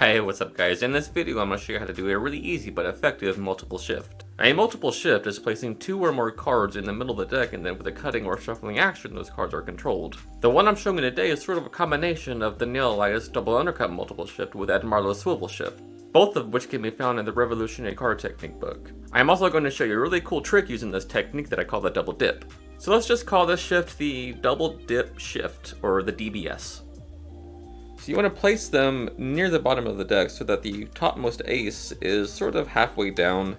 Hey, what's up guys? In this video I'm going to show you how to do a really easy but effective multiple shift. A multiple shift is placing two or more cards in the middle of the deck, and then with a cutting or shuffling action those cards are controlled. The one I'm showing you today is sort of a combination of the Neil Elias double undercut multiple shift with Ed Marlowe's swivel shift, both of which can be found in the Revolutionary Card Technique book. I am also going to show you a really cool trick using this technique that I call the double dip. So let's just call this shift the double dip shift, or the DBS. So you want to place them near the bottom of the deck so that the topmost ace is sort of halfway down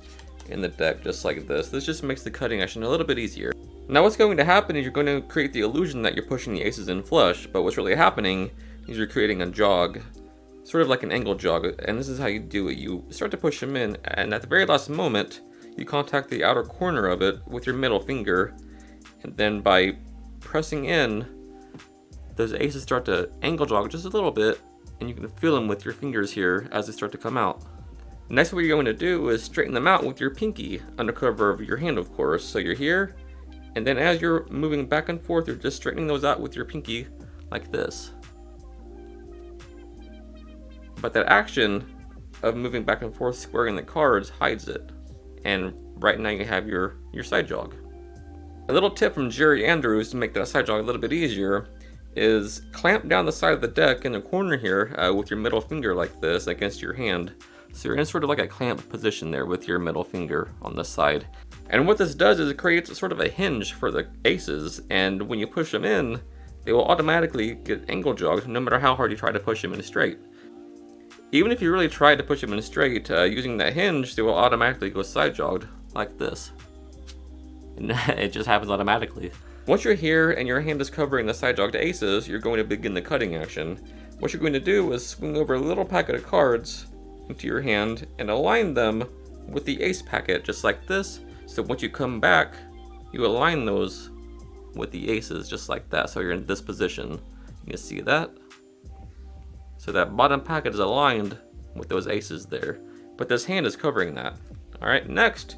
in the deck, just like this. This just makes the cutting action a little bit easier. Now what's going to happen is you're going to create the illusion that you're pushing the aces in flush, but what's really happening is you're creating a jog, sort of like an angle jog, and this is how you do it. You start to push them in, and at the very last moment, you contact the outer corner of it with your middle finger, and then by pressing in, those aces start to angle jog just a little bit, and you can feel them with your fingers here as they start to come out. Next, what you're going to do is straighten them out with your pinky under cover of your hand, of course. So you're here, and then as you're moving back and forth, you're just straightening those out with your pinky like this. But that action of moving back and forth, squaring the cards, hides it. And right now you have your side jog. A little tip from Jerry Andrews to make that side jog a little bit easier is clamp down the side of the deck in the corner here with your middle finger like this against your hand. So you're in sort of like a clamp position there with your middle finger on the side. And what this does is it creates sort of a hinge for the aces, and when you push them in, they will automatically get angle jogged no matter how hard you try to push them in straight. Even if you really try to push them in straight, using that hinge, they will automatically go side jogged like this. And it just happens automatically. Once you're here and your hand is covering the side jogged aces, you're going to begin the cutting action. What you're going to do is swing over a little packet of cards into your hand and align them with the ace packet, just like this. So once you come back, you align those with the aces just like that. So you're in this position. You can see that. So that bottom packet is aligned with those aces there, but this hand is covering that. All right, next,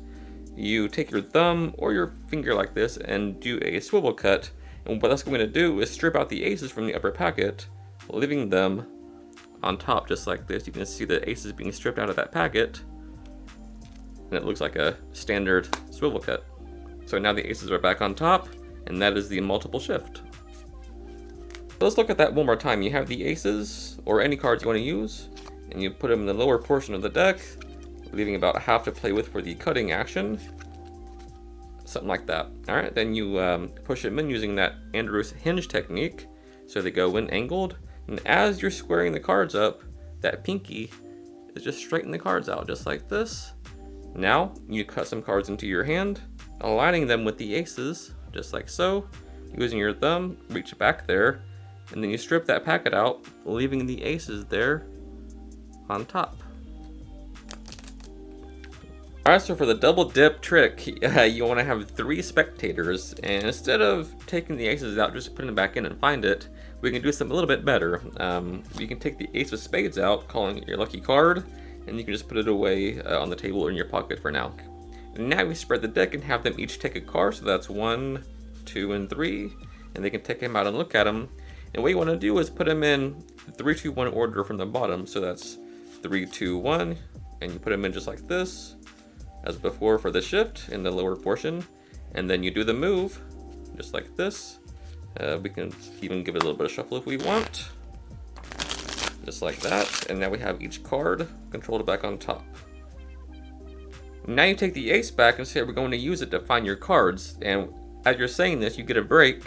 you take your thumb or your finger like this and do a swivel cut, and what that's going to do is strip out the aces from the upper packet, leaving them on top just like this. You can see the aces being stripped out of that packet, and it looks like a standard swivel cut. So now the aces are back on top, and that is the multiple shift. So let's look at that one more time. You have the aces, or any cards you want to use, and you put them in the lower portion of the deck, leaving about half to play with for the cutting action. Something like that. All right, then you push them in using that Andrews hinge technique, so they go in angled. And as you're squaring the cards up, that pinky is just straighten the cards out, just like this. Now, you cut some cards into your hand, aligning them with the aces, just like so. Using your thumb, reach back there, and then you strip that packet out, leaving the aces there on top. Alright, so for the double dip trick, you want to have 3 spectators, and instead of taking the aces out, just putting them back in and find it, we can do something a little bit better. You can take the ace of spades out, calling it your lucky card, and you can just put it away on the table or in your pocket for now. And now we spread the deck and have them each take a card, so that's 1, 2, and 3, and they can take them out and look at them. And what you want to do is put them in 3, 2, 1 order from the bottom, so that's 3, 2, 1, and you put them in just like this, as before for the shift in the lower portion, and then you do the move just like this. We can even give it a little bit of shuffle if we want, just like that, and now we have each card controlled back on top. Now you take the ace back and say we're going to use it to find your cards, and as you're saying this, you get a break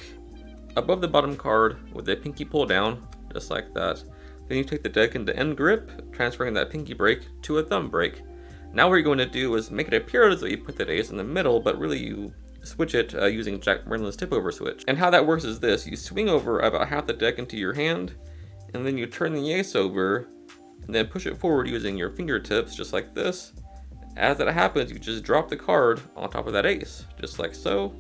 above the bottom card with a pinky pull down, just like that. Then you take the deck into end grip, transferring that pinky break to a thumb break. Now what you're going to do is make it appear as though you put that ace in the middle, but really you switch it using Jack Merlin's tip over switch. And how that works is this: you swing over about half the deck into your hand, and then you turn the ace over, and then push it forward using your fingertips, just like this. As that happens, you just drop the card on top of that ace, just like so.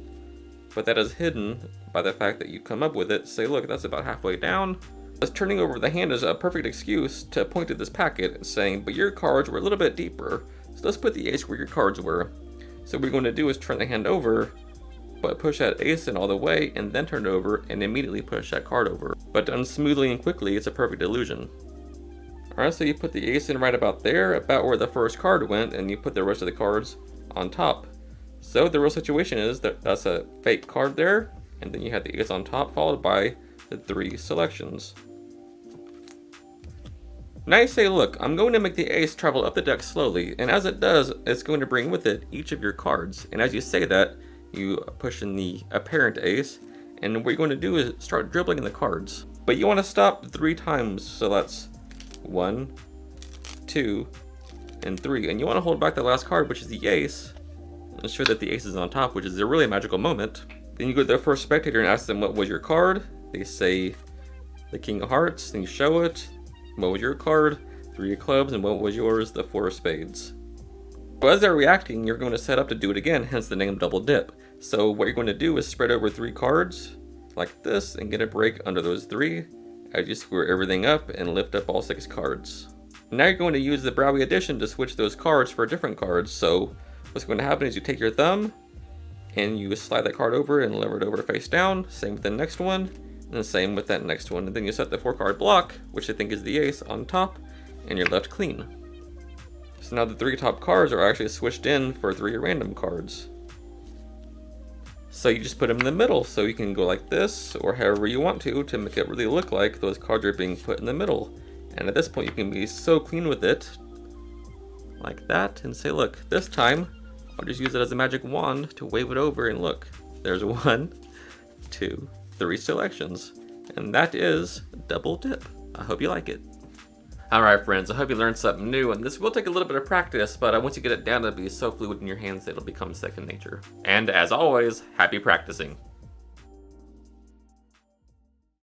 But that is hidden by the fact that you come up with it, say, look, that's about halfway down. Thus, turning over the hand is a perfect excuse to point to this packet, saying, but your cards were a little bit deeper, so let's put the ace where your cards were. So what we're going to do is turn the hand over, but push that ace in all the way, and then turn it over, and immediately push that card over. But done smoothly and quickly, it's a perfect illusion. Alright, so you put the ace in right about there, about where the first card went, and you put the rest of the cards on top. So the real situation is that that's a fake card there, and then you have the ace on top followed by the 3 selections. Now you say, look, I'm going to make the ace travel up the deck slowly, and as it does, it's going to bring with it each of your cards. And as you say that, you push in the apparent ace, and what you're going to do is start dribbling in the cards. But you want to stop 3 times, so that's 1, 2, and 3. And you want to hold back the last card, which is the ace, and show that the ace is on top, which is a really magical moment. Then you go to the first spectator and ask them what was your card. They say the king of hearts, then you show it. What was your card? 3 of clubs, and what was yours? The 4 of spades. So as they're reacting, you're going to set up to do it again, hence the name double dip. So what you're going to do is spread over 3 cards like this and get a break under those 3 as you square everything up and lift up all 6 cards. Now you're going to use the Braui addition to switch those cards for different cards. So what's going to happen is you take your thumb and you slide that card over and lever it over face down. Same with the next one, and the same with that next one. And then you set the 4 card block, which I think is the ace, on top, and you're left clean. So now the 3 top cards are actually switched in for 3 random cards. So you just put them in the middle, so you can go like this, or however you want to make it really look like those cards are being put in the middle. And at this point you can be so clean with it, like that, and say, look, this time I'll just use it as a magic wand to wave it over, and look, there's 1, 2, 3 selections. And that is double dip. I hope you like it. Alright friends, I hope you learned something new, and this will take a little bit of practice, but once you get it down, it'll be so fluid in your hands that it'll become second nature. And as always, happy practicing.